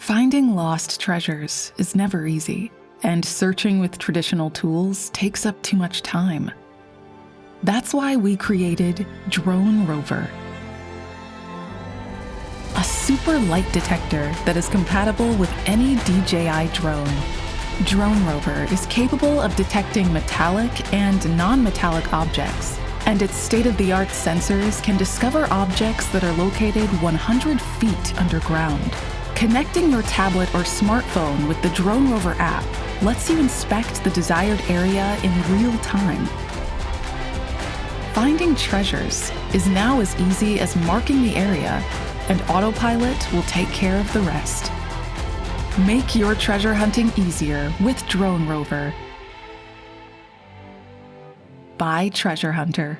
Finding lost treasures is never easy, and searching with traditional tools takes up too much time. That's why we created DroneRover, a super light detector that is compatible with any DJI drone. DroneRover is capable of detecting metallic and non-metallic objects, and its state-of-the-art sensors can discover objects that are located 100 feet underground. Connecting your tablet or smartphone with the DroneRover app lets you inspect the desired area in real time. Finding treasures is now as easy as marking the area, and autopilot will take care of the rest. Make your treasure hunting easier with DroneRover by TreasureHunter.